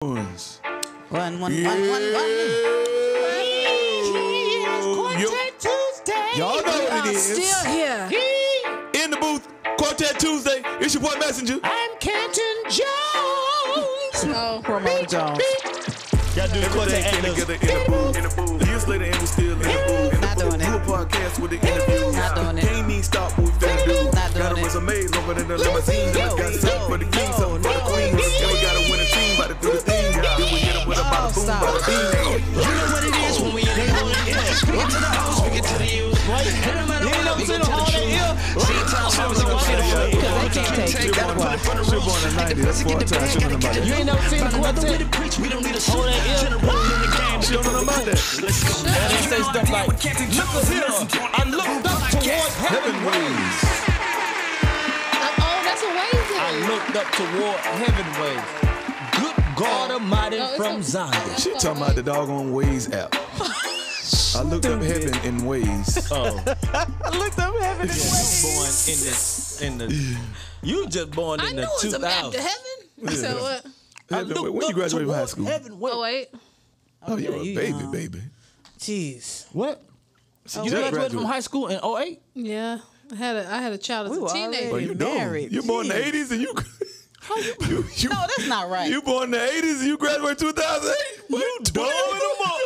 Ones. One. Y'all know what it is. Still here. In the booth, Quartet Tuesday. It's your boy Messenja. I'm Canton Jones. No, Ramona Jones. Gotta do the quartet Together in the booth. Years later, and we still in the booth. Not doing Do a it. podcast with the interviews. Not doing it. Can't even stop what we finna do. Not Got a doing it. resume longer than the limousine. Then we got something for the king, something for the queen. And we got a winning team, about to do the thing. Then we hit 'em with a bada boom, stop. bada bing. You know what it is when we in the hood. Get to the house, we get to the use. You ain't never seen a hole that ill. See, times I was on my shit. Because they can't take it. That's why. She born in 90, that's 4 times. She don't know about that. You ain't never seen a quartet. We don't need a hole that ill. She don't know about that. And they say stuff like, look us here. I looked up towards heaven ways. Oh, that's a ways. I looked up toward heaven ways. Good God Almighty from Zion. She talking about the doggone Waze app. I looked up heaven in Waze. Oh, I looked up heaven and born in the. You just born I in knew the it was a map 2000s. to heaven. You said what? Heaven, when you graduated from high school? Heaven ways. Oh, wait. Oh, you were a you baby, young. baby. Jeez. What? So You graduated from high school in 08? Yeah. I had a child as We a were teenager. already you married. You born in the Jeez. 80s and you No, that's not right. You born in the 80s and you graduated 2008? You blowing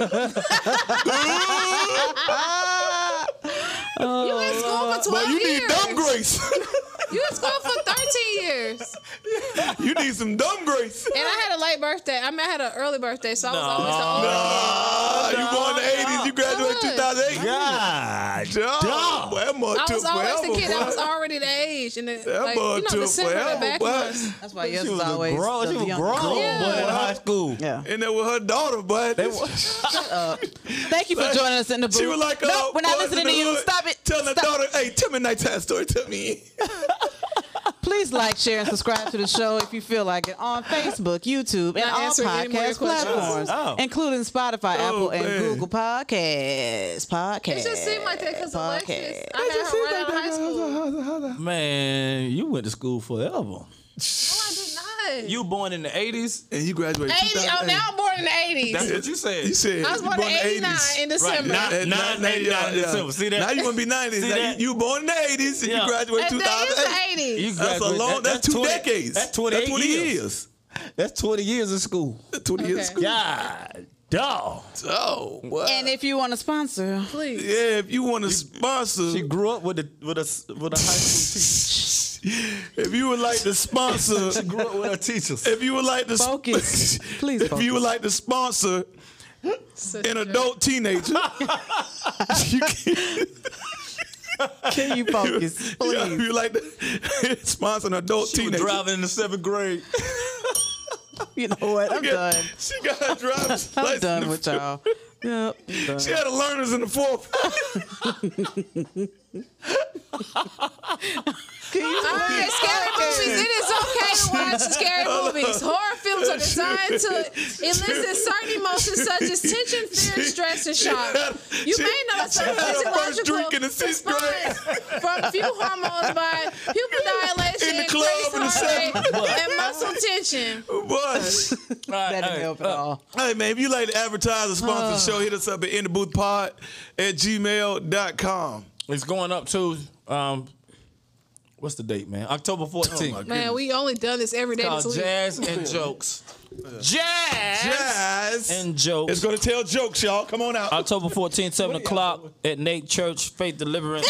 them up. You in school for 12 But you years. need dumb grace. You in school for 13 years. You need some dumb grace. And I had a late birthday. I had an early birthday, so I was always the oldest. You born in the 80s, you graduated 2008? God. Dumb. Boy, that mug I took was always the forever, kid. I boy. was already the age. And That like, mug took December, forever, the back boy. months. That's why yours She is was always grown. She the was young grown, girl. Yeah. boy, in high school. Yeah. And that was her daughter, but Thank you for joining us in the booth. she was like, no, we're not boys in listening the to you. hood Stop it. Telling her Stop. daughter, hey, tell me a nighttime story. Tell me. Please like, share, and subscribe to the show if you feel like it on Facebook, YouTube, and Not all answering any more podcast questions. platforms, Oh. including Spotify, Apple, and man. Google Podcasts. It just seemed like that because Alexis. I had her right out of high school. Man, you went to school forever. No, I did not. You born in the 80s? And you graduated 80. 2008. Oh, now I'm born in the 80s. That's what you said. You said I was you born in the 89 in December. Right. Nine, 89 in December. See that? Now you want to be 90s. See Now that? you born in the 80s and Yeah. you graduated And that is 2008. the 80s. You That's a graduated- long, that's 2 20 decades. That's 28 years. That's 20 years of school. 20 years of Okay. school. God, dog. Oh, what? And if you want to sponsor, Please. Yeah, if you want to sponsor, She grew up with a high school teacher. if you would like to sponsor, She grew up with her teachers. if you would like to Focus. Please if focus. you would like to sponsor Such an a adult teenager, you can you focus, if please? you like to sponsor an adult She was teenager. driving in the 7th grade. You know what? I'm done. She got her driver's I'm license. done with y'all. Yep. I'm done. She had a learners in the 4th. All right, scary movies. It is okay to watch scary movies. Horror films are designed to elicit certain emotions such as tension, fear, stress, and shock. You may know that some She had her first physiological drink in the 6th grade. response from few hormones by pupil dilation, In the club increased in the heart rate, 7th. and muscle tension. But That didn't help at all. hey man, if you like to advertise or sponsor the show, hit us up at intheboothpod@gmail.com. It's going up to, what's the date, man? October 14th. Man, we only done this every day this Called week. Jazz and Jokes. Jazz and Jokes. It's gonna tell jokes, y'all. Come on out. October 14th, 7 o'clock at Nate Church Faith Deliverance.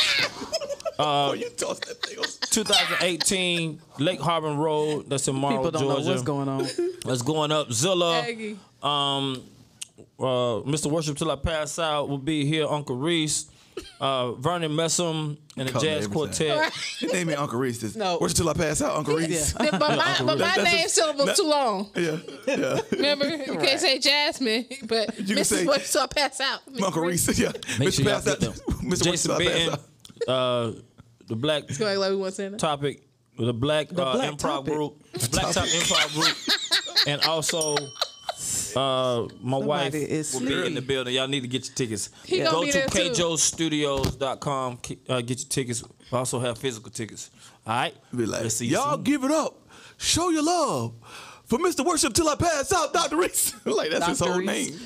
Oh, you toss that thing on. 2018 Lake Harbor Road. That's in Morrow, People don't Georgia. know what's going on. That's going up. Zilla. Aggie. Mr. Worship Till I Pass Out will be here. Uncle Reese. Vernon Messam and the Call me Jazz every Quartet. Your name ain't Uncle Reese. No. Where's till I pass out, Uncle Reese? Yeah. But my That's name syllable's too long. Yeah, yeah. Remember, you can't say Jasmine, but You can say- Mrs. Bush so I pass out. Uncle Reese. Yeah. Make Mr. sure y'all Pass out. get them. Mr. Jason Pass Benton, out. the Black Go ahead, like we want to say that. Topic, the Black, Black Improv Topic. Group, Black Top Improv Group, and also my wife is will be in the building. Y'all need to get your tickets. He gonna Go be to there too. CAJOstudios.com. Get your tickets. We also have physical tickets. All right? Be like, Let's see you y'all soon. give it up. Show your love. For Mr. Worship Till I Pass Out, Dr. Reese. Like, that's his Dr. whole Reese. name.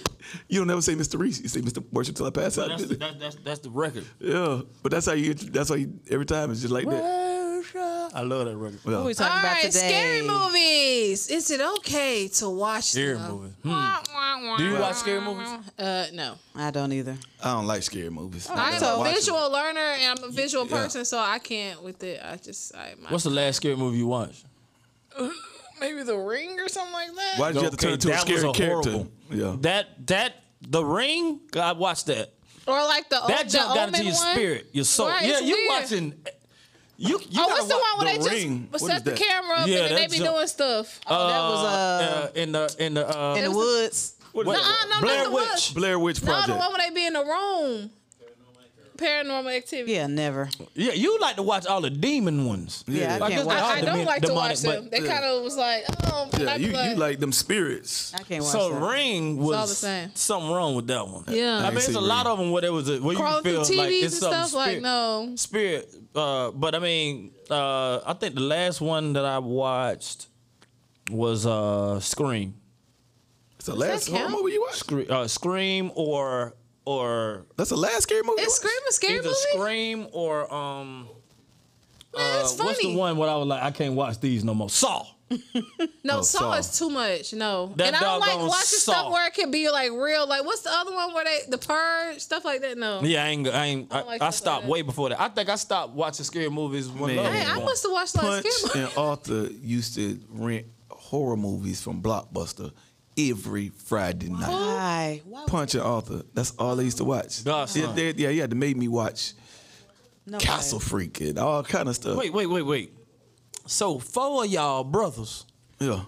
You don't never say Mr. Reese. You say Mr. Worship Till I Pass Out. That's the record. Yeah, but that's how you every time it's just like that. I love that record. What are we Yeah. talking All about right, today? scary movies. Is it okay to watch Scary them? movie. Do you watch scary movies? No. I don't either. I don't like scary movies. I'm don't a watch visual learner and I'm a visual person, so I can't with it. What's the last scary movie you watched? Maybe The Ring or something like that? Why did you have to turn into a that scary was character? horrible. Yeah. That The Ring. I watched that. Or like the That the jump got into Omen your one? spirit, your soul. Right, yeah, it's you weird. watching. You Oh, what's the one where The they Ring. just What set is the that? camera up Yeah, and then they that be jump. doing stuff? That was in the woods. No, not Blair the one. Witch. Blair Witch No, Project. the one where they be in the room. Paranormal Activity. Yeah, never. Yeah, you like to watch all the demon ones. Yeah, I Like, can't it's watch all I don't like to watch demonic, them. They kind of was like, oh, Yeah, not you blood. like them spirits. I can't watch So that. Ring was all the same. something wrong with that one. Yeah. I ain't mean, it's seen a lot Ring. of them where there was where Crawling you through feel like TVs it's and something stuff, like, no. spirit. But I mean, I think the last one that I watched was Scream. It's the last horror count? movie you watched? Scream or That's the last scary movie you Is Scream a scary either movie? Scream or it's what's the funny. one where I was like, I can't watch these no more. Saw. No, Oh, Saw Saw. is too much. No. That And I don't like doggone watching Saw. stuff where it can be like real. Like, what's the other one where the Purge, stuff like that? No. Yeah, I don't like I stuff stopped like that. way before that. I think I stopped watching scary movies when Man. Love Hey, was I born. must have watched like Punch scary and Arthur used to rent horror movies from Blockbuster every Friday night. Why? Punch and Arthur. That's all they used to watch. Godson. Yeah, you had to make me watch No Castle Freak and all kind of stuff. Wait. So 4 of y'all brothers Yeah.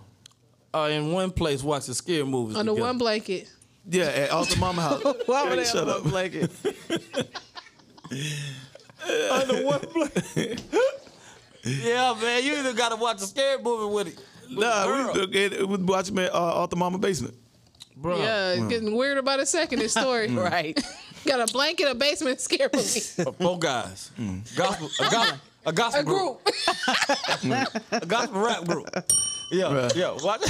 are in one place watching scary movies under together. one blanket. Yeah, at Arthur Mama house. Why would Hey, they shut have up. one blanket? Under one place. Yeah, man, you either got to watch a scary movie with it. Nah, we was watching at Arthur Mama basement. Bro. Yeah, it's getting weirder by the second. This story. Right. Got a blanket, a basement, scary movie. 4 guys. A gospel A group. group. A gospel rap group. Yeah, Right. yeah. What?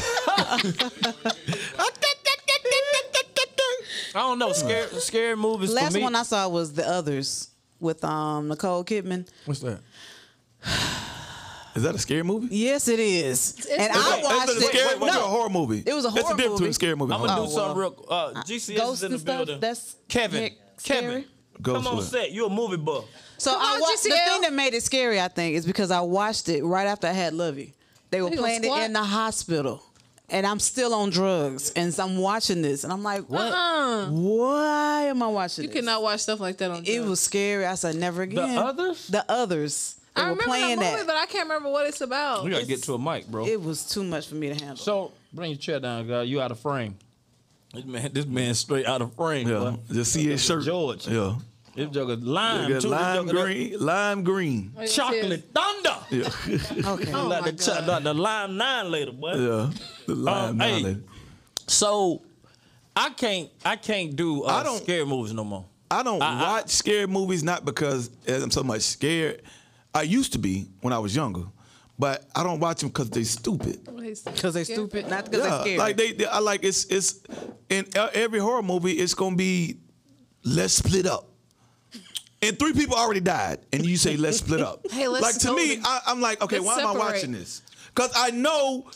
I don't know. Scary movies Last for me. one I saw was The Others with Nicole Kidman. What's that? Is that a scary movie? Yes, it is. And I It's watched a scary it. movie or a No, horror movie? it was a That's horror the difference between movie. scary movie I'm and gonna horror. do something real. GCS Ghosts is in and the stuff. building. That's Kevin. heck, Kevin. scary. Ghost Come on Life. set. You a movie buff. So Come I on, watched the GCL. thing that made it scary, I think, is because I watched it right after I had Lovey. They were You gonna playing it squat? in the hospital. And I'm still on drugs. And so I'm watching this. And I'm like, what? Why am I watching You this? cannot watch stuff like that on It drugs. was scary. I said, never again. Others? The Others. They I were remember playing the movie, that. but I can't remember what it's about. We gotta get to a mic, bro. It was too much for me to handle. So bring your chair down, guy. You out of frame. This man straight out of frame. Yeah, boy. just see his shirt. George. Yeah. This joker lime Got too. lime This joker green. Lime green. What it chocolate thunder. Yeah. Okay. Oh like my God. the lime 9 later, boy. Yeah. The lime. hey. knowledge. So I can't do I don't- scary movies no more. I don't watch scary movies not because I'm so much scared. I used to be when I was younger, but I don't watch them because they're stupid. Because they're stupid, not because they're scared. like I like it's in every horror movie. It's gonna be let's split up, and 3 people already died, and you say let's split up. Hey, let's like to go me, to- I'm like, okay, let's why am I separate. watching this? Because I know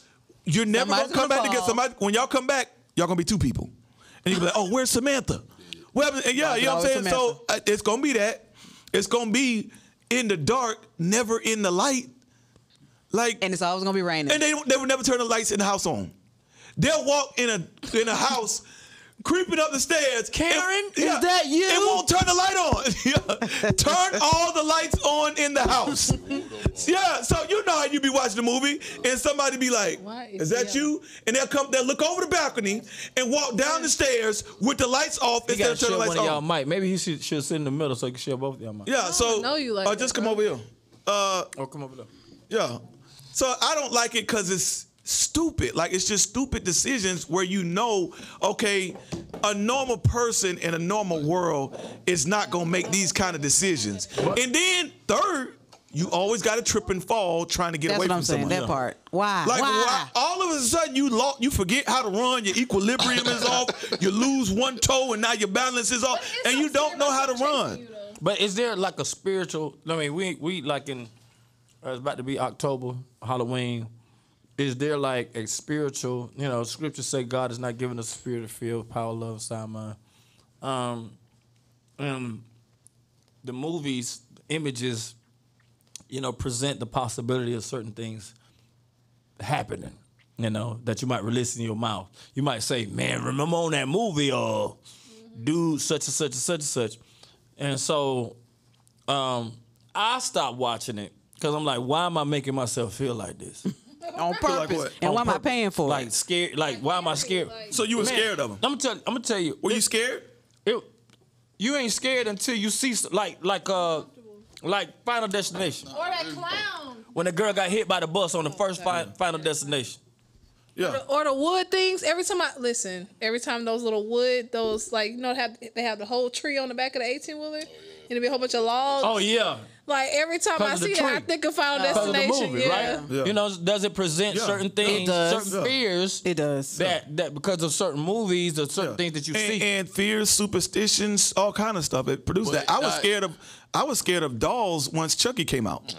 you're never Somebody's gonna come back gonna together. fall. Somebody, when y'all come back, y'all gonna be 2 people, and you be like, oh, where's Samantha? What happened? And yeah, you know what I'm saying. Always So it's gonna be that. It's gonna be in the dark, never in the light. Like, and it's always going to be raining. and they will never turn the lights in the house on. They'll walk in a house, creeping up the stairs. Karen, is that you? It won't turn the light on. Yeah. Turn all the lights on in the house. Yeah, so you know how you be watching the movie and somebody be like, Why is that you? And they'll look over the balcony and walk down the stairs with the lights off He instead got of to turning share the one lights of y'all on. mic. Maybe he should sit in the middle so he can share both of y'all mic. Yeah, so know you like that, just come bro. over here. Oh, come over there. Yeah. So I don't like it because it's stupid. Like, it's just stupid decisions where you know, okay, a normal person in a normal world is not going to make these kind of decisions. And then, third, you always got to trip and fall trying to get That's away what from I'm saying, someone. that part. Why? Like Why? all of a sudden you forget how to run. Your equilibrium is off. You lose one toe and now your balance is off, and you don't know how to run. But is there like a spiritual? I mean, we like in. It's about to be October, Halloween. Is there like a spiritual? You know, scriptures say God is not giving us a spirit of fear, power, love, sound mind. The movies, images, you know, present the possibility of certain things happening. You know, that you might release in your mouth. You might say, "Man, remember on that movie, or dude, such and such and such and such." And so, I stopped watching it. Because I'm like, why am I making myself feel like this? On purpose. what? And On why am I purpose. paying for Like it? scared. Like why am I scared? So you were scared of him? I'm gonna tell you. Were you scared? You ain't scared until you see like Final Destination. Or that clown. When the girl got hit by the bus on the first Final Destination. Yeah. Or the wood things. Every time those little wood, those like, you know, they have the whole tree on the back of the 18-wheeler, and it'll be a whole bunch of logs. Oh yeah. Like every time I see that, I think of Final Because of the Destination. movie, right? Yeah. You know, does it present certain things, It does. certain fears? It does. That because of certain movies or certain things that you see. And fears, superstitions, all kind of stuff. It produced that. I was scared of dolls once Chucky came out.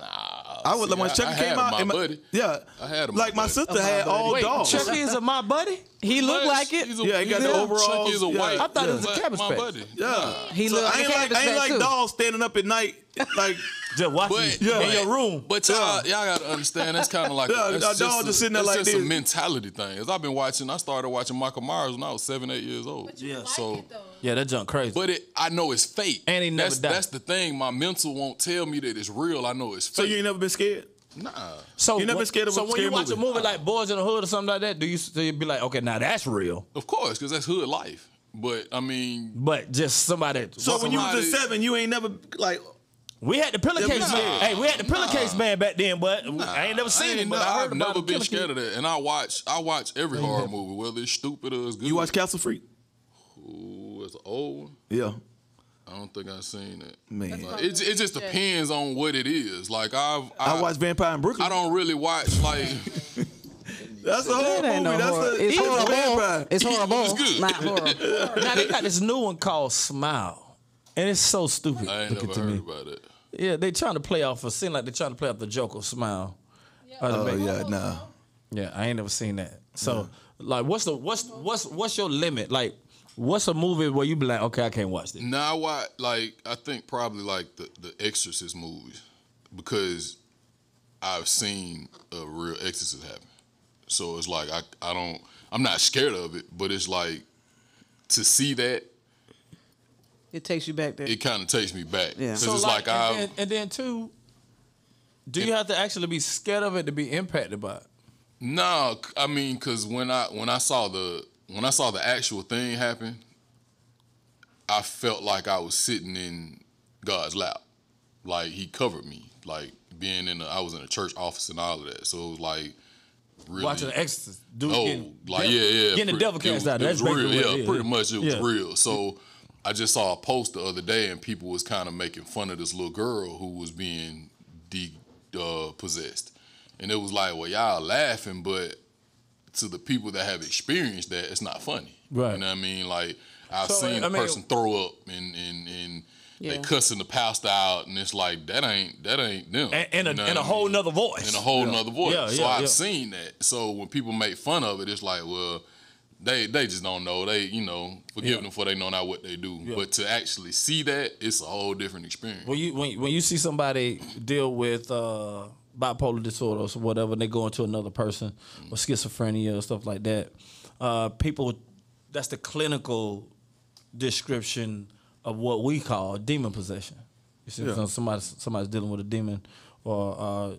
When Chucky came out, my buddy. Yeah, I had him, like my my buddy. sister had all Wait, dolls. Chucky is my buddy? He looked like it. Yeah, he got the overalls. Chucky is a Yeah. white. I thought it was a Cabbage my Patch. buddy. Yeah, He so looked I ain't like like a Cabbage Patch, too. dolls standing up at night, like Just watching But, you in your room. But y'all gotta understand that's kind of like Yeah, that's a dog just sitting there that's like just a this. mentality thing. As I started watching Michael Myers when I was 7, 8 years old. Yeah. So, Yeah, that junk crazy. but I know it's fake. And he never died. That's the thing. My mental won't tell me that it's real. I know it's fake. so. You ain't never been scared? Nah. So You never been scared of a So when scary you watch movie? a movie like Boys in the Hood or something like that, do you be like, okay, now that's real? Of course, because that's hood life. But I mean, But just somebody. So when you was Somebody- at 7, you ain't never like. We had the pillowcase Nah. man. Hey, we had the pillowcase man back then, but I ain't never seen him. But I heard I've about never the been pillowcase. scared of that. And I watch every horror movie, whether it's stupid or it's good. You watch Castle Freak? Ooh, it's an old one. Yeah, I don't think I've seen it. man. Like, it just depends on what it is. Like I watched Vampire in Brooklyn. I don't really watch like. That's a horror That ain't movie. no That's horror. a It's he's a horrible. vampire. It's horrible. It's good. Not horrible. Now they got this new one called Smile, and it's so stupid. I ain't looking never to heard me. about it. Yeah, they trying to play off. Seem like they trying to play off the Joker Smile. Oh yeah, nah. Yeah, I ain't never seen that. So, like, what's your limit? Like, what's a movie where you be like, okay, I can't watch this? Now I think probably like the Exorcist movies because I've seen a real exorcist happen. So it's like I'm not scared of it, but it's like to see that It takes you back there. it kind of takes me back. Yeah. 'Cause So it's like, like and then too, do you have to actually be scared of it to be impacted by it? No, I mean, cause when I saw the actual thing happen, I felt like I was sitting in God's lap, like He covered me, like I was in a church office and all of that. So it was like really Watching The Exorcist, dude. Getting the devil cast out. It That's was real, basically what it yeah, is. pretty much it was Yeah. real. So I just saw a post the other day, and people was kind of making fun of this little girl who was being possessed, and it was like, well, y'all laughing, but to the people that have experienced that, it's not funny. Right. You know what I mean? Like I've So, seen I a mean- person throw up and they Yeah. cussing the pastor out, and it's like that ain't them. And You know a what I whole mean? nother voice. In a whole nother voice. Yeah, So yeah, I've yeah. seen that. So when people make fun of it, it's like, well, they just don't know. They, forgive them for they know not what they do. Yeah. But to actually see that, it's a whole different experience. When you see somebody deal with bipolar disorder or whatever, and they go into another person or schizophrenia or stuff like that, people, that's the clinical description of what we call demon possession. You see, Yeah. somebody's dealing with a demon, or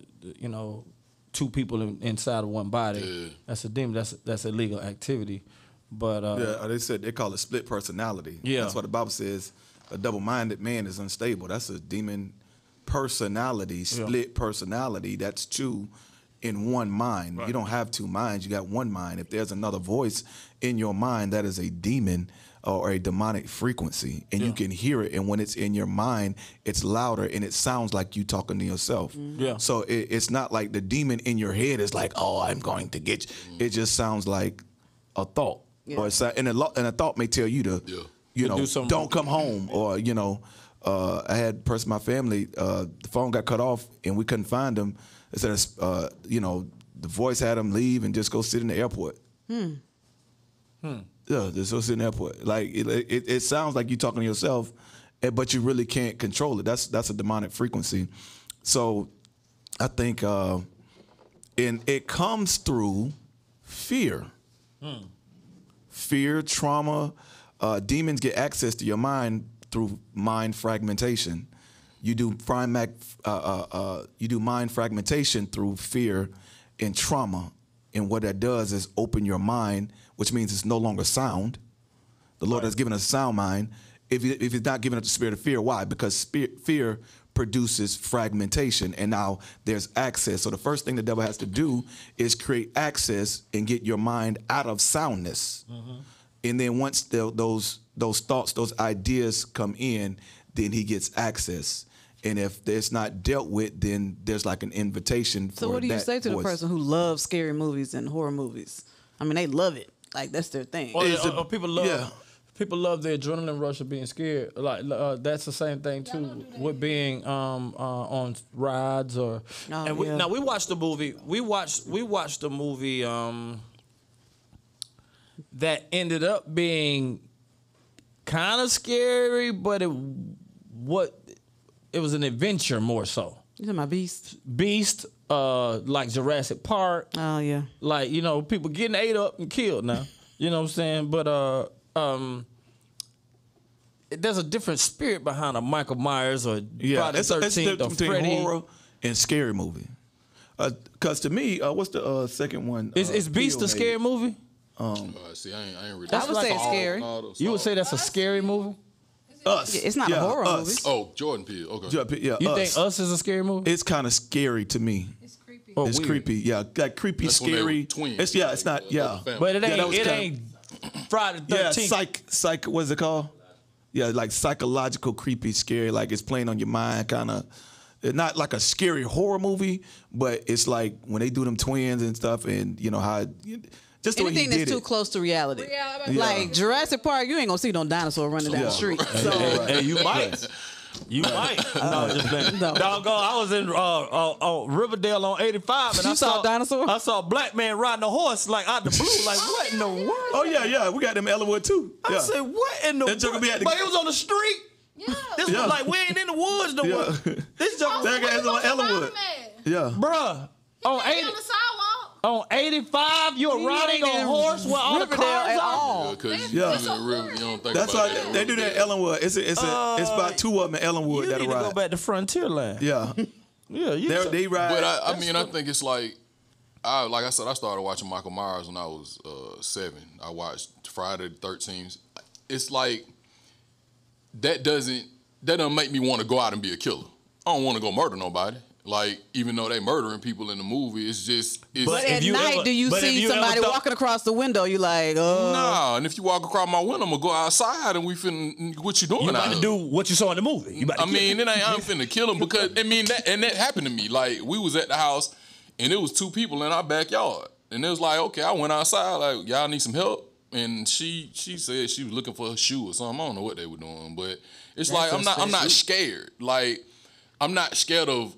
two people inside of one body. Yeah. That's a demon. That's illegal activity. But They call it split personality. Yeah. That's what the Bible says. A double-minded man is unstable. That's a demon personality, split personality. That's true in one mind. Right. You don't have two minds. You got one mind. If there's another voice in your mind, that is a demon or a demonic frequency, and you can hear it. And when it's in your mind, it's louder and it sounds like you talking to yourself. Yeah. So it's not like the demon in your head is like, oh, I'm going to get you. It just sounds like a thought, or and a thought may tell you to, you know, don't come home, or you know. I had a person in my family, the phone got cut off and we couldn't find him. It said, you know, the voice had him leave and just go sit in the airport. Yeah, just go sit in the airport. Like, it sounds like you're talking to yourself, but you really can't control it. That's a demonic frequency. So I think and it comes through fear. Fear, trauma, demons get access to your mind through mind fragmentation. You do mind fragmentation through fear and trauma, and what that does is open your mind, which means it's no longer sound. The Lord has given us a sound mind. If He's not giving us the spirit of fear, why? Because fear produces fragmentation, and now there's access. So the first thing the devil has to do is create access and get your mind out of soundness. And then once those thoughts, those ideas come in, then he gets access. And if it's not dealt with, then there's like an invitation for that. So what do you say to the voice. person who loves scary movies and horror movies? I mean, they love it. Like, that's their thing. People love the adrenaline rush of being scared. Like that's the same thing too with being on rides or. Now we watched the movie. We watched the movie that ended up being kind of scary, but it was an adventure more so. You talking about Beast? Beast, like Jurassic Park. Oh yeah. Like, you know, people getting ate up and killed now. You know what I'm saying? But there's a different spirit behind a Michael Myers or Friday the 13th or between Freddy. horror and scary movie. Because to me, what's the second one? Is Beast a scary movie? See, I ain't really. I would say it's scary. You would say that's a scary movie? Us. It's not a horror movie. Oh, Jordan Peele. Okay. Yeah, You Us. think Us is a scary movie? It's kind of scary to me. It's creepy. Oh, It's weird. creepy. Yeah, like creepy, That's when they were scary. twins. It's not. Yeah, But it ain't. that was It kinda- ain't Friday the 13th. Yeah, psych. What's it called? Yeah, like psychological, creepy, scary. Like it's playing on your mind, kind of. Not like a scary horror movie, but it's like when they do them twins and stuff, and you know how. Just the way he Anything that's did too it. close to reality. Yeah. Like Jurassic Park, you ain't gonna see no dinosaur running down the street. So Hey, you might. You might. No, just playing. No. Doggone, I was in Riverdale on 85, and You I saw a dinosaur? I saw a black man riding a horse like out the blue. Like, what in the world? Oh yeah, we got them Ellenwood too. I Yeah. said, what in the That joker be at the- But it was on the street. Yeah. This Yeah. was like, we ain't in the woods no more. This joker, That guy's on Ellenwood. Yeah. bruh, on He 80, on the sidewalk. on 85, you're You riding ain't a in horse where all the Riverdale cars at are. all. Because Yeah. you don't think That's about why that. they do that in Ellenwood. It's about two of them in Ellenwood You that need to go ride. back to Frontier Line. Yeah, Yeah, you they ride. But I mean, I think it's like I said, I started watching Michael Myers when I was 7. I watched Friday the 13th. It's like that doesn't make me want to go out and be a killer. I don't want to go murder nobody. Like, even though they murdering people in the movie, it's But at If you night, ever- do you but if see you ever somebody thought- walking across the window? You like, nah. And if you walk across my window, I'm gonna go outside and we finna what you doing? You out about to here? do what you saw in the movie. You about to I kill mean, him. I ain't finna kill him because that happened to me. Like, we was at the house and it was 2 people in our backyard, and it was like, okay, I went outside like, y'all need some help, and she said she was looking for a shoe or something. I don't know what they were doing, but it's like I'm not scared. Like, I'm not scared of.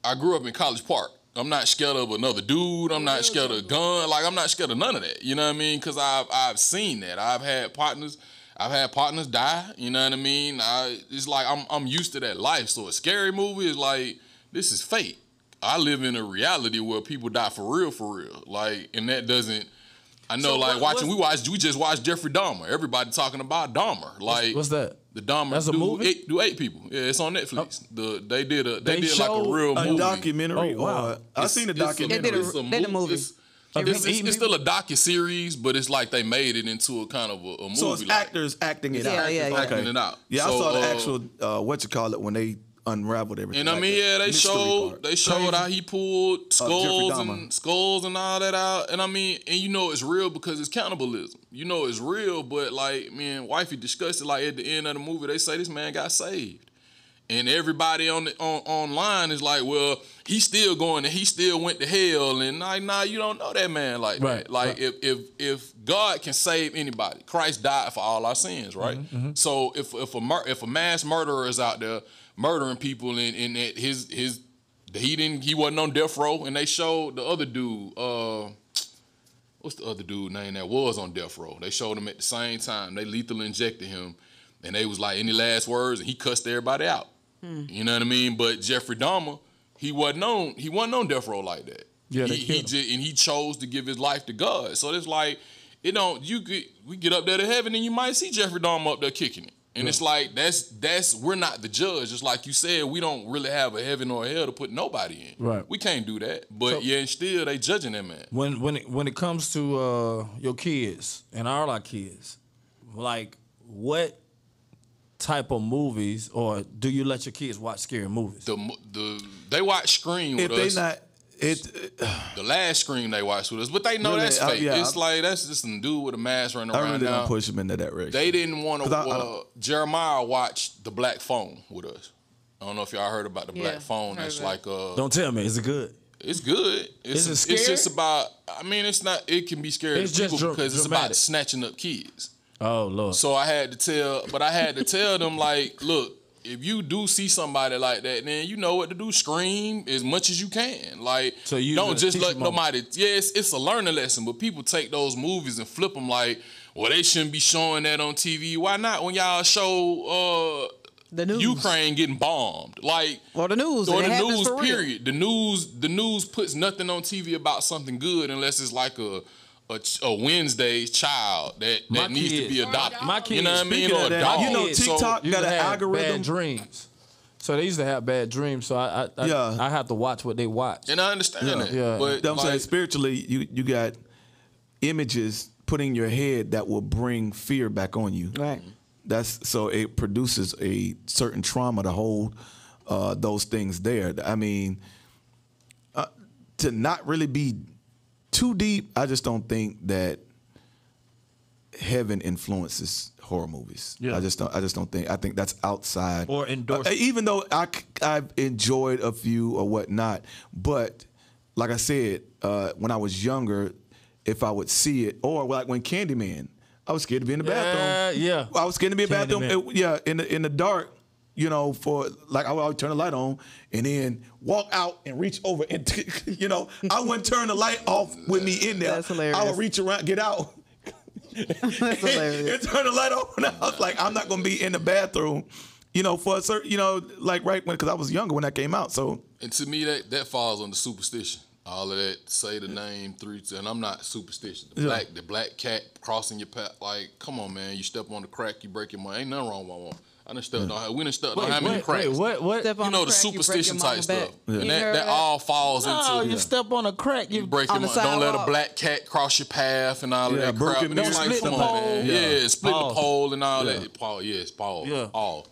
I grew up in College Park. I'm not scared of another dude. I'm not scared of a gun. Like, I'm not scared of none of that. You know what I mean? Because I've seen that. I've had partners die. You know what I mean? It's like I'm used to that life. So a scary movie is like, this is fate. I live in a reality where people die for real. Like, and that doesn't. I know, So like we just watched Jeffrey Dahmer. Everybody talking about Dahmer. Like, What's that? The Dahmer That's a movie? do 8 people. Yeah, it's on Netflix. They did like showed a real a movie. documentary. Oh, wow. I've seen the documentary. They did a movie. It's still a docu-series, but it's like they made it into a kind of a movie. So it's like, actors acting it Yeah, out. yeah, yeah. acting it out. Yeah, So, I saw the actual when they unraveled everything. And I mean, yeah, they showed how he pulled skulls and all that out. And I mean, and you know it's real because it's cannibalism. You know it's real, but like, me and wifey discussed it. Like at the end of the movie, they say this man got saved, and everybody online is like, well, he's still going and he still went to hell. And like, nah, you don't know that man like that. Like if God can save anybody, Christ died for all our sins, right? So if a mass murderer is out there murdering people and he wasn't on death row, and they showed the other dude, what's the other dude name that was on death row? They showed him at the same time. They lethal injected him, and they was like, any last words, and he cussed everybody out. You know what I mean? But Jeffrey Dahmer, he wasn't on death row like that. Yeah, he chose to give his life to God. So it's like, we get up there to heaven and you might see Jeffrey Dahmer up there kicking it. And it's like, we're not the judge. Just like you said, we don't really have a heaven or a hell to put nobody in. Right. We can't do that. But and still they judging that man. When it comes to your kids and all our kids, like what type of movies, or do you let your kids watch scary movies? They watch Scream with us. The last Scream they watched with us, but they know that's fake. It's like that's just some dude with a mask running around. I really don't push them into that direction. They didn't want to. Jeremiah watched The Black Phone with us. I don't know if y'all heard about The Black Phone. That's like Don't tell me. Is it good? It's good. Is it scary? It's just about. I mean, it's not. It can be scary to people because it's about snatching up kids. Oh Lord! So I had to tell them like, look, if you do see somebody like that, then you know what to do. Scream as much as you can. Like, so you don't just let nobody. Yeah, it's a learning lesson, but people take those movies and flip them like, well, they shouldn't be showing that on TV. Why not? When y'all show the news. Ukraine getting bombed, like, or the news, period. The news puts nothing on TV about something good unless it's like a Wednesday's child that needs to be adopted. My kids, you know what I mean? Or you know, TikTok got an algorithm. Bad dreams. So they used to have bad dreams. So I have to watch what they watch. And I understand that. Yeah. But I'm saying spiritually, you got images put in your head that will bring fear back on you. Right. So it produces a certain trauma to hold those things there. I mean, to not really be too deep, I just don't think that heaven influences horror movies. Yeah. I just don't think. I think that's outside. Or endorsed. Even though I've enjoyed a few or whatnot, but like I said, when I was younger, if I would see it, or like when Candyman, I was scared to be in the bathroom. Yeah. I was scared to be in the bathroom. In the dark. You know, for like I would turn the light on and then walk out and reach over and I wouldn't turn the light off with me in there. That's hilarious. I would reach around, get out, That's hilarious. and turn the light off. And I was like, I'm not gonna be in the bathroom, for a certain, like right when, because I was younger when that came out. So, and to me that falls under superstition. All of that, say the name 3, and I'm not superstitious. The black cat crossing your path, like, come on, man, you step on the crack, you break your mind. Ain't nothing wrong with one. We done stepped on how many cracks. What? The superstition type stuff. Yeah. And that all falls into. You step on a crack, you break your mind. Don't let a black cat cross your path and all of that crap. And don't split the pole. Yeah, split the pole and all that. Paul, yes, Paul. Yeah. Paul.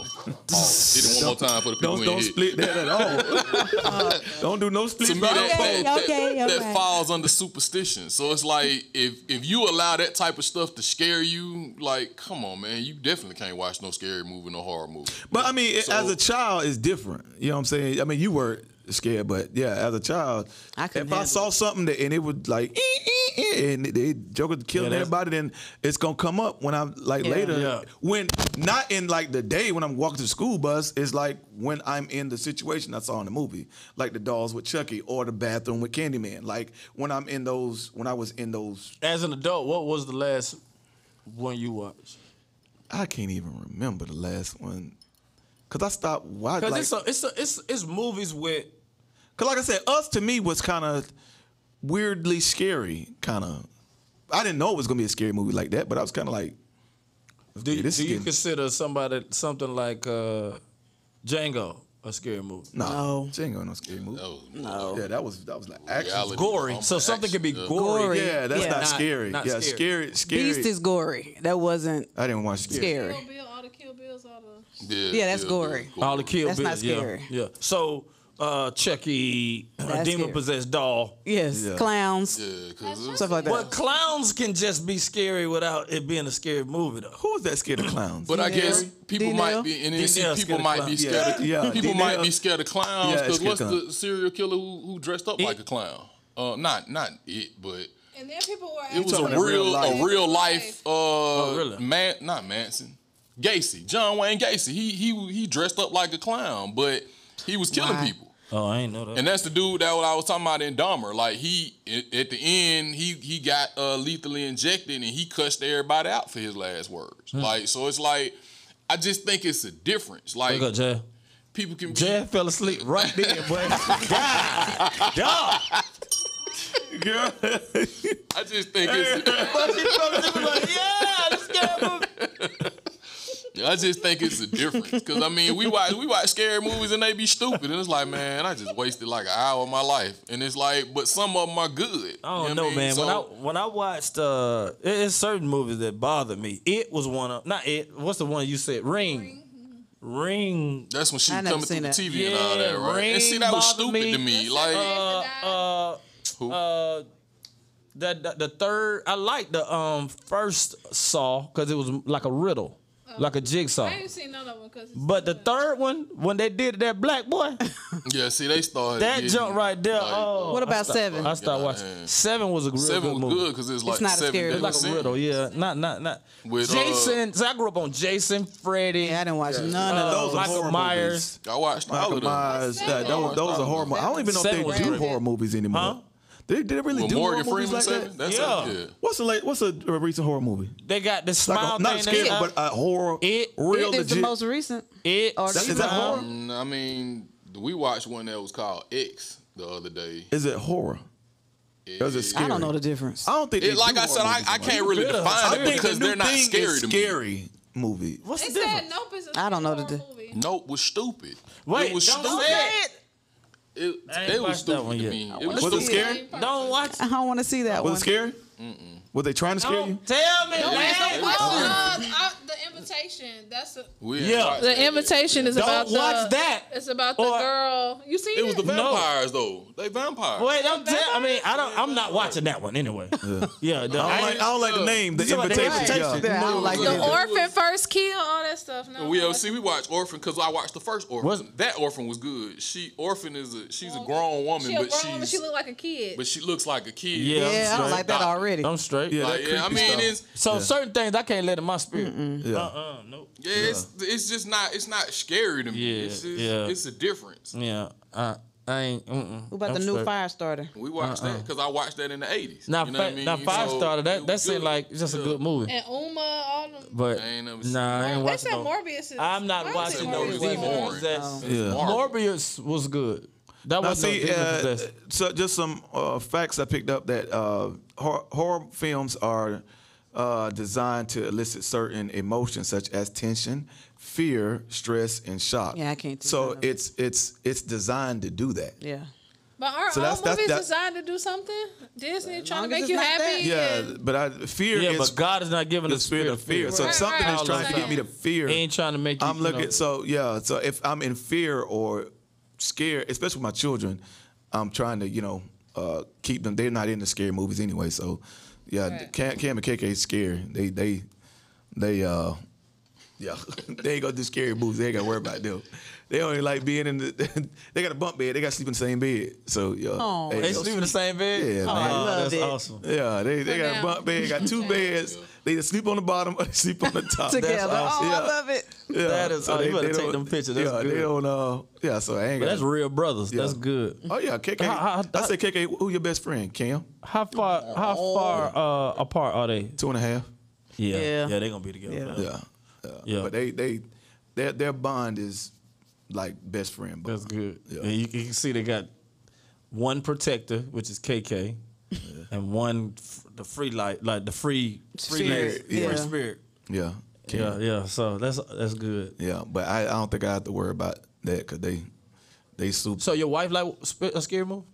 Hit it one more time for the people Don't split that at all. Don't do no split. To me, that falls under superstition. So it's like, if you allow that type of stuff to scare you, like, come on, man, you definitely can't watch no scary movie, no horror movie. But I mean, as a child, it's different. You know what I'm saying? I mean, you were scared, but yeah, as a child, if I saw something and it would like, and they Joker killing everybody, then it's gonna come up when I'm like later. Yeah. When not in like the day when I'm walking to the school bus, it's like when I'm in the situation I saw in the movie, like the dolls with Chucky or the bathroom with Candyman. Like when I was in those. As an adult, what was the last one you watched? I can't even remember the last one, cause I stopped watching. Cause it's movies with. Cause like I said, Us to me was kind of weirdly scary. Kind of, I didn't know it was gonna be a scary movie like that, but I was kind of like. Do you consider something like Django a scary movie? No. Django no scary movie. No. Yeah, that was like action. Gory. So something could be gory. Yeah, that's not scary. Not scary. Beast is gory. That wasn't. I didn't watch scary. All the Kill Bills, all all the. Yeah, that's gory. All the Kill That's Bill. not scary. Yeah. So Chucky, That's demon scary. possessed doll. Yes, clowns, Yeah, because stuff like that. But clowns can just be scary without it being a scary movie, though. Who is that scared of clowns? But I guess people D-Nail? might be, and then see, D-Nail people scared of might be clowns. scared. Of, Yeah, people D-Nail. might be scared of clowns Yeah, because scared what's of the serial killer who dressed up like a clown? Not it, but And then people were. it was talking about real life. really? Not Manson, Gacy, John Wayne Gacy. He dressed up like a clown, but he was killing people. Oh, I ain't know that. And that's the dude that I was talking about in Dahmer. Like at the end, he got lethally injected and he cussed everybody out for his last words. Like, so it's like, I just think it's a difference. Like, Look up, Jay. people can be. Jay fell asleep right there, boy. God, dog. Girl. I just think it's. Yeah, this scary movie. I just think it's a difference because I mean we watch scary movies and they be stupid and it's like, man, I just wasted like an hour of my life and it's like, but some of them are good. I don't You know, what I mean? man. So, When I watched, it's certain movies that bothered me. It was one of, not it. What's the one you said? Ring. that's when she I was never coming through seen the that. TV and all that, right? Ring And see, that was bothered stupid to me. Like, who? The third, I like the first Saw because it was like a riddle, like a jigsaw. I ain't seen none of them because. But the third one, when they did that black boy, Yeah, see, they started that getting, jump right there. like, Oh, What about 7? I started watching. man. 7 was a real Seven good was movie. good because it's like not a 7 scary days movie. Like a riddle, yeah. Not. With, Jason. So I grew up on Jason, Freddy. Yeah, I didn't watch none of Those those. are Michael horror Myers. I watched all Michael of them. Myers. Those are horror movies. I don't even know if Seven they was do great. horror movies anymore. Huh? Did they really With do horror Morgan movies Freeman like 7? that? That's Yeah. What's a recent horror movie? They got the Like smile a, not thing. scary, that's but a horror, It real It is the legit. most recent. It. Or Is that horror? I mean, we watched one that was called X the other day. Is it horror? Or is it scary? I don't know the difference. I don't think. They Like do I said, horror I movies can't anymore. really better. define I it think because the new they're not thing scary is to me. scary movie. What's They the said difference? Nope is a I don't know horror the movie. Nope was stupid. Wait, it was don't stupid. say it. It I ain't was watched that stupid one to yet. me. Was it scary? Don't watch. I don't want to see that Was one. it scary? Were they trying to scare you? Don't tell me. The man. invitation. That's a. We Yeah. watched The that. invitation is Don't about watch that. It's about the Or- girl. You seen It was the No. vampires though. They vampires. Wait, don't tell. I mean, I'm not watching that one anyway. Yeah. I don't like the name. The You talking about the invitation. invitation? Yeah. Yeah, I don't like the that. orphan first kill, all that stuff. No, We watched Orphan because I watched the first Orphan. Was- That Orphan was good. Orphan is she's a grown woman, She a but grown woman. she's She look like a kid. but she looks like a kid. Yeah, I'm Yeah, I don't straight. like that already. I'm straight. Yeah, Like, that yeah, I creepy mean, stuff. So certain things I can't let in my spirit. Yeah. Nope. yeah, it's just not scary to me. Yeah, It's just, yeah. it's a difference. Yeah. I ain't. What about the new fire starter? We watched that because I watched that in the 80s. Now, you know what I mean? now Firestarter, So, that seemed good. like it's just a good movie. And Uma, all them. But I ain't never seen nah, I ain't They watching said no. Morbius is. I'm not I watching seen no Morbius. demon Boring. possessed. Yeah. Morbius was good. That Now, was no see, demon possessed. so just some facts I picked up that horror films are designed to elicit certain emotions such as tension, fear, stress, and shock. Yeah, I can't do So none of it. it's designed to do that. Yeah. But aren't So all that's- movies that's- designed to do something? Disney trying to long as make it's you not happy. Yeah, and- but fear Yeah, is but God is not giving the us spirit of fear. So if Right, something right. is trying to get me to fear, He ain't trying to make you. I'm looking. You know, So yeah, so if I'm in fear or scared, especially with my children, I'm trying to keep them. They're not into scary movies anyway. So yeah, Right. Cam and KK is scary. They yeah, they ain't gonna do scary movies. They ain't gotta worry about them. They only like being in the. They got a bunk bed. They got to sleep in the same bed. So yeah, Oh. they sleep in the same bed. Yeah, oh, man. Love that's it. awesome. Yeah, they got a down. bunk bed. Got two beds. They either sleep on the bottom or they sleep on the top. Together. awesome. Oh, Yeah. I love it. Yeah, That is- you better take them pictures. That's yeah, good. they don't. Yeah, so I ain't. But got that's real brothers. That's Yeah. good. Oh yeah, KK. I said KK. Who your best friend? Cam. How far apart are they? 2.5. Yeah, Yeah. they gonna be together. Yeah. Yeah. Yeah. But their bond is like best friend. Bond. That's good. Yeah. And you can see they got one protector, which is KK, and one the free light, like the free Spirit, free yeah. spirit. Yeah. Cam. Yeah. So that's good. Yeah, but I don't think I have to worry about that because they super. So your wife like a scary movie?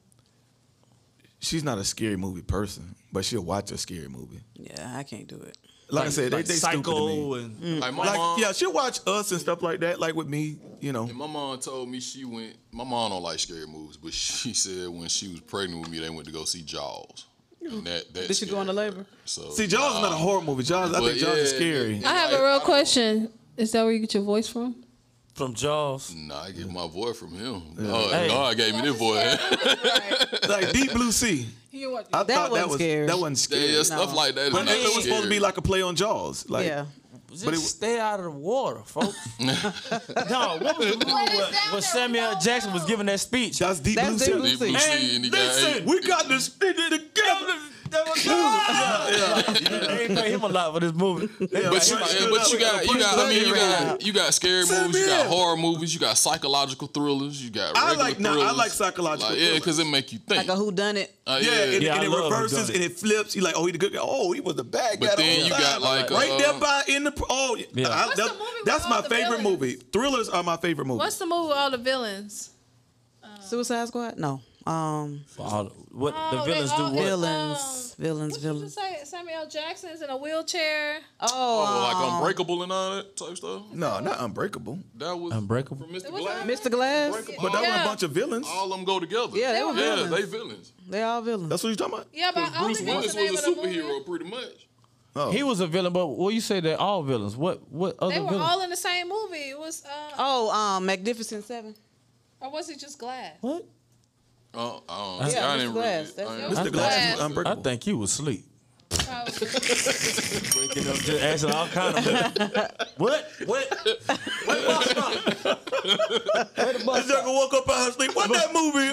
She's not a scary movie person, but she'll watch a scary movie. Yeah, I can't do it. Like I said, they stupid to Psycho me. and Like my Like, mom, yeah, she'll watch Us and stuff like that. Like with me, you know. and my mom told me she went. My mom don't like scary movies, but she said when she was pregnant with me, they went to go see Jaws. And that Did she go into labor? So See, Jaws is not a horror movie. I But think Jaws is yeah, scary. yeah. I have a real question. Is that where you get your voice from? from Jaws. Nah, I get my voice from him. Hey. God gave me this voice. Like Deep Blue Sea. I thought wasn't scary. That wasn't scary. Yeah, stuff like that is But not it was supposed to be scary. like a play on Jaws. Like, Yeah. Just stay out of the water, folks. Dog, what was the movie where Samuel Jackson was giving that speech? That's Deep Blue That's Sea. Deep Blue Deep Blue Sea, and he got listen, We got this together. They ain't pay him a lot for this movie. But you got scary movies, you got horror movies, you got psychological thrillers, you got regular thrillers. I like psychological yeah, thrillers. because it make you think. Like a whodunit. Yeah, Yeah, and I it love reverses whodunit. and it flips. You like, oh, he the good guy. Oh, he was the bad guy. But the then whole you time. got like right there by in the. Oh, Yeah. What's the movie with that's all my the favorite villains? movie. Thrillers are my favorite movie. What's the movie with all the villains? Suicide Squad? No. What the Oh, villains they do? all- What? Villains. What you say? Samuel Jackson's in a wheelchair. like Unbreakable and all that type stuff. No, not Unbreakable. That was Unbreakable? from Mr. was Glass. Mr. Glass? But that was Yeah. a bunch of villains. All of them go together. Yeah, they were villains. they villains. They all villains. That's what you're talking about? Yeah, but I don't Bruce think that's Willis the name was of a the movie. superhero, pretty much. He was a villain, but what you say they're all villains? What other They were villains? all in the same movie. It was, Magnificent Seven. or was it just Glass? What? I Yeah, didn't Mr. Glass. really. That's I it. ain't- Mr. Glass was I Unbreakable. think you was asleep. Oh. Waking up, just asking all kind of what? Where the bus stop? Where the bus This joker woke up out of sleep. What that movie?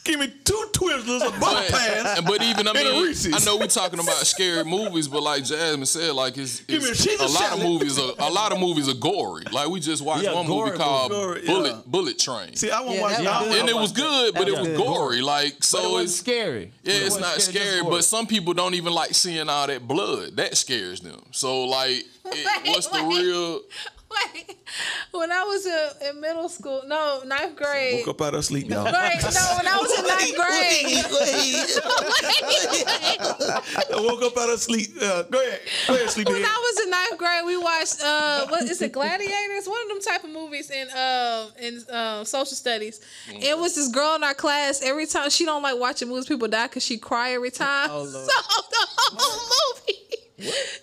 Give me 2 Twizzlers, a bus pass. But even And a Reese's. I know we talking about scary movies, but like Jasmine said, like Give me a Caesar a lot of salad. movies are gory. Like we just watched Yeah, one gory movie called gory, yeah. Bullet Train, See, I won't Yeah, watch that that. was and it was good, but it was good. gory. Like But it so, wasn't it's scary. yeah, It it's wasn't not scary. just But gory. some people don't even like seeing all that blood. That scares them. So like, what's the wait. real? Wait, when I was in middle school, no, 9th grade. Woke up out of sleep, y'all. Right, no, when I was in 9th grade. I woke up out of sleep. Go ahead, sleepy. When I was in 9th grade, we watched what is it, Gladiators? One of them type of movies in social studies. It was this girl in our class. Every time she don't like watching movies, people die because she cry every time. Oh, Lord. So the whole movie.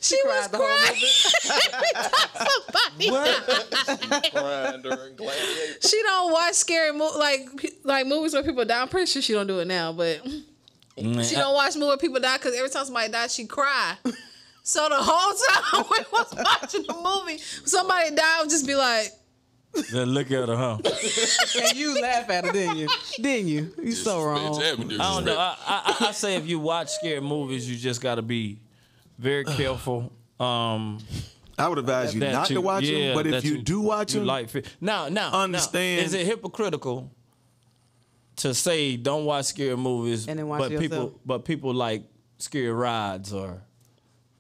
She was cried the whole crying every time somebody died. Crying during Gladiator. She don't watch scary like movies where people die. I'm pretty sure she don't do it now, but she don't watch movies where people die because every time somebody dies, she cry. So the whole time we was watching the movie, somebody died, I would just be like, Then look at her, huh? And you laugh at it, didn't you? Didn't you? You so wrong. I don't know. I say if you watch scary movies, you just got to be very careful. I would advise you that not to watch them, but if that you do watch them, like now, understand- is it hypocritical to say don't watch scary movies, And then watch but yourself? people like scary rides or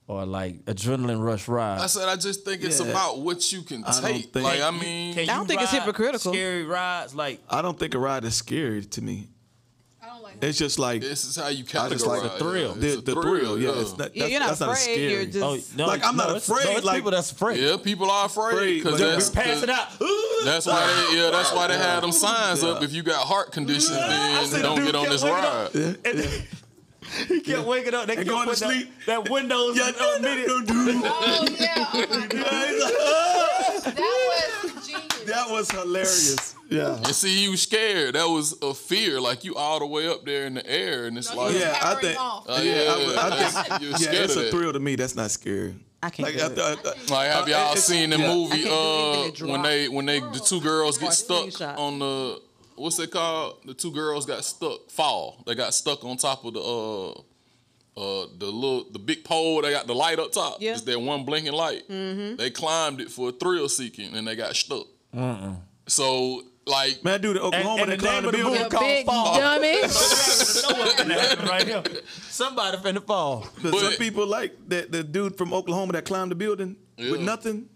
like adrenaline rush rides? I just think it's Yeah. about what you can I don't take. think- Like I mean, Can I don't you think it's ride hypocritical. Scary rides like I don't think a ride is scary to me. I don't like It's just like this is how you I just like categorize the thrill. it. It's a The thrill, yeah. It's not, Yeah, you're not that's not afraid. scary. You're just. oh no, Like, I'm not it's- afraid, it's like- people that's afraid. Yeah, people are afraid Afraid, because but that's Passing out. That's why they have them signs up. If you got heart conditions, then don't get on this ride. He kept waking up. They kept going to putting sleep. That Windows Yeah, on video. Oh yeah, oh my God. That was genius. That was hilarious. Yeah. And see, you scared. That was a fear. Like you all the way up there in the air, and it's like, Yeah, I Powering think. off. I think. you're Yeah, scared it's of a that. thrill to me. That's not scary. I can't do it. Like, have y'all it's- seen the yeah. movie I can't do anything when the two girls get Or stuck screenshot. on the what's it called? The two girls got stuck. Fall. They got stuck on top of the big pole. They got the light up top. Yeah. It's that one blinking light. They climbed it for thrill seeking and they got stuck. So like, Man, dude, in Oklahoma, And they the climbed the name of the building. movie called Big Fall. dummy. Know what's gonna happen right here. Somebody finna fall. But But- some people like that. The dude from Oklahoma that climbed the building with Yeah. nothing.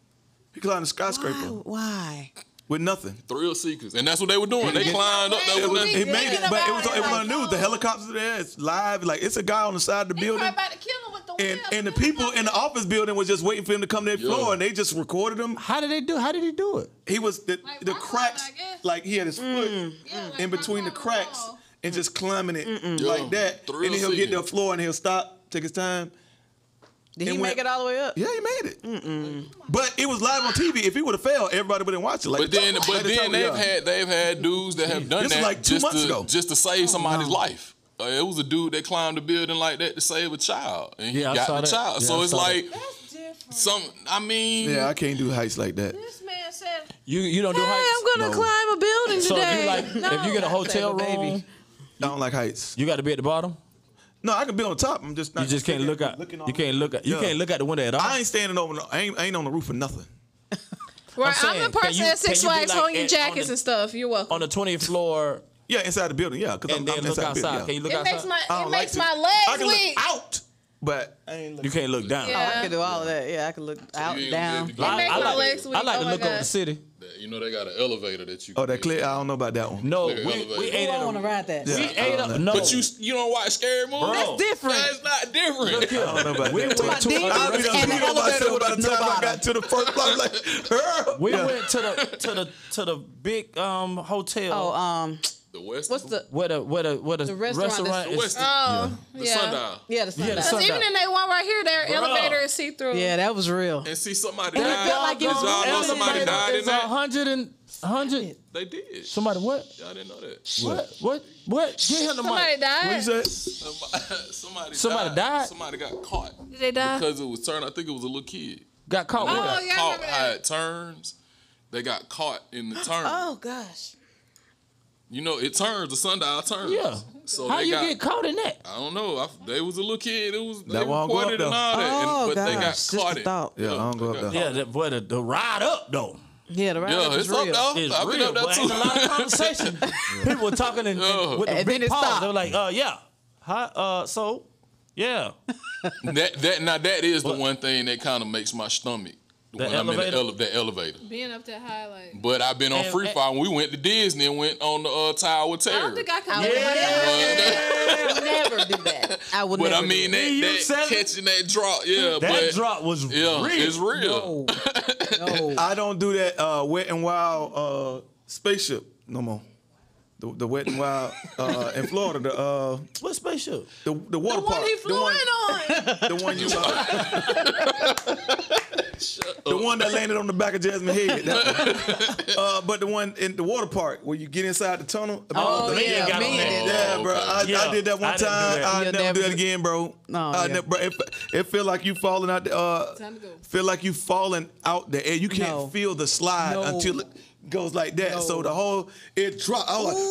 He climbed the skyscraper. Why? with nothing. Thrill seekers, and that's what they were doing. They climbed up. That was It made it, but it was Thinking on the news. about The it. helicopters are there. It's live. Like it's a guy on the side of the They building. probably about to kill him with the wheel. And the people in the office building was just waiting for him to come to their floor, and they just recorded him. How did he do it? He was the rock cracks, climbing, I guess. like he had his foot like in between the rock climbing cracks wall. and just climbing it like that. Thrill And then he'll get seeking. to the floor and he'll stop, take his time. Did he And make when- it all the way up? Yeah, he made it. But it was live on TV. If he would have failed, everybody would have watched it. Like But then they've had dudes that have done This was that like 2 months ago. just to save somebody's life. It was a dude that climbed a building like that to save a child, and he Yeah, I got saw the that. child. Yeah, So I it's saw that. like That's different. some. I mean, Yeah, I can't do heights like that. This man said, You don't do "Hey, heights. I'm gonna No. climb a building So today." you like no. if you get a hotel Save a baby. room, I don't like heights. you got to be at the bottom. No, I can be on top. I'm just not. You just can't look out. looking You all- can't look out. You Yeah. can't look out the window at all. I ain't standing over. I ain't on the roof for nothing. Right, I'm saying, the can person you- at Six can you be Flags like holding your on jackets the- and stuff. You're welcome. On the 20th floor, Yeah, inside the building. Yeah, because and then I'm look inside the outside. building. Can you look It outside? makes my I don't like to. my I legs can weak. look out, but I ain't looking. You can't look down. Yeah. I can do all of that. Yeah, I can look out, you ain't down. gonna be able to I, get makes I my like, legs weak. I like Oh to my look over God. the city. you know they got an elevator that you. Oh, can that get. clear. I don't know about that one. No, Clear we elevator. ate I at want to a. ride that. We ate up. No, But you don't watch scary movies. Bro. That's different. That's not different. Look here. I don't know about We that. went to demons a I'll be and done the peeing on elevator myself with by the no time I bottom. got to the first block. Like, We yeah. went to the big hotel Oh, The West. what's the? where the The restaurant that's- The West. Oh, The yeah. sundial. Yeah, the Yeah, the sundial. sun- Even in that one right here, their elevator is see through. Yeah, that was real. And see somebody And it died. felt like it was Did y'all know elevator. somebody died in It's that? 100. They did. Somebody what? Y'all didn't know that. What? Get him the Somebody mic. died. What you say? Somebody died? Somebody got caught Did they die? because it was turned. I think it was a little kid. Got caught. Oh, with it. yeah, I Caught remember how that. it turns. They got caught in the turn. Oh gosh. You know, it turns. The sundial turns. Yeah. So How they you got. get caught in that? I don't know. They was a little kid. It was they That won't go up, recorded and though. all that. Oh, But they got gosh. Just caught the in. thought. Yeah, I don't go up there. Yeah, the ride up though. Yeah, the ride Yeah, up it's was up real. though. It's I've been real, up there but too. ain't a lot of conversation. People were talking with the And then big it pause. stopped. They were like, yeah. Hi, so, yeah. that is the one thing that kind of makes my stomach The when I'm in elevator? the elevator. Being up that high, like. But I've been on And- Free Fire. When we went to Disney and went on the Tower of Terror. I don't think I could. I would never do that. I would But never. I mean, do You that said it? catching that drop, yeah. That but drop was yeah, real. it's real. that. No. I don't do that Wet and Wild spaceship no more. The Wet and Wild in Florida. What spaceship? The water The one park. he flew in on. The one you. The one that landed on the back of Jasmine head. That one. But the one in the water park where you get inside the tunnel. Oh the yeah, got me on and that. that. Yeah, bro. I Yeah, did that one I didn't do time. that. I'll You'll never never do that do- again, bro. No, I yeah. never, bro. It feel like you falling out. Time to go. Feel like you falling out the air. You can't No. feel the slide No. until it goes like that. No. So the whole it dropped. I was like,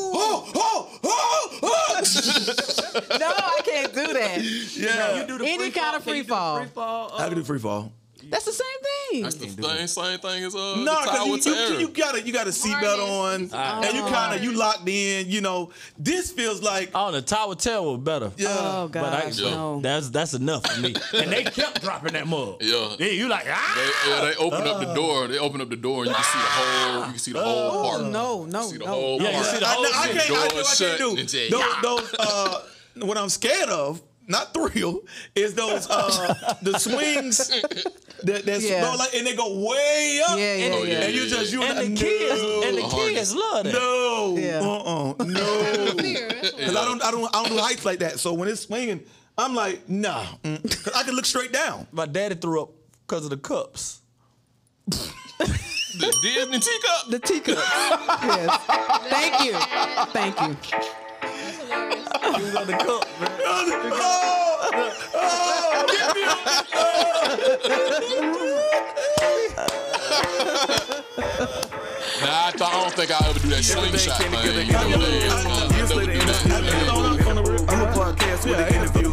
No, I can't do that. yeah. You do the Any kind of free fall. I can do free fall. That's the same thing. That's the same thing as No, the Tower of because Terror. you got a seatbelt on, and you kind of you locked in. You know, this feels like Oh, the Tower Terror was better. Oh But I, gosh, no. that's enough for me. And they kept dropping that mug. Yeah. You like, They open up the door. They open up the door, and you can see the whole. You can see the whole park. No, You no, see the no. whole Yeah, you park. see the whole I shit. can't Door shut do and just, those. What I'm scared of, not thrill, is those the swings that's Yeah. go like and they go way up. Yeah, yeah, Oh, yeah. And you just you and the no. kids love that. No, Yeah. no. Fear, that's what- Because I don't do heights like that. So when it's swinging, I'm like, nah, because I can look straight down. My daddy threw up because of the cups. The Disney teacup. The teacup. Yes. Thank you. Thank you. That's hilarious. He was on the cup, man. Get me Nah, I don't think I'll ever do that slingshot thing. You know what it is. I'm a podcast with an interview.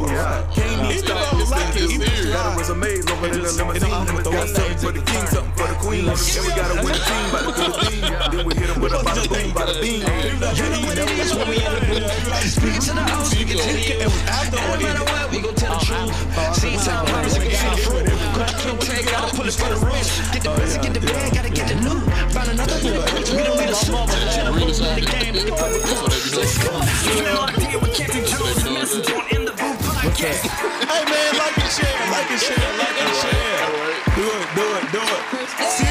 Can't even stop. That was a maze over in the limousine. Got something for the king, something for the queen. And we got a winning team by the good team. Then we hit him with a bada boom, bada beam. Speak to the house, we can tell you. No matter what, we gon' tell the truth. See some birds, we can see the fruit. Got a king tag, gotta pull it for the roof. Get the busy, get the bag, gotta get the loot. Find another little bitch, we the game. That's what they be doing. Locked in with CantonJones and Messenja in the booth podcast. Hey man, like and share. Do it.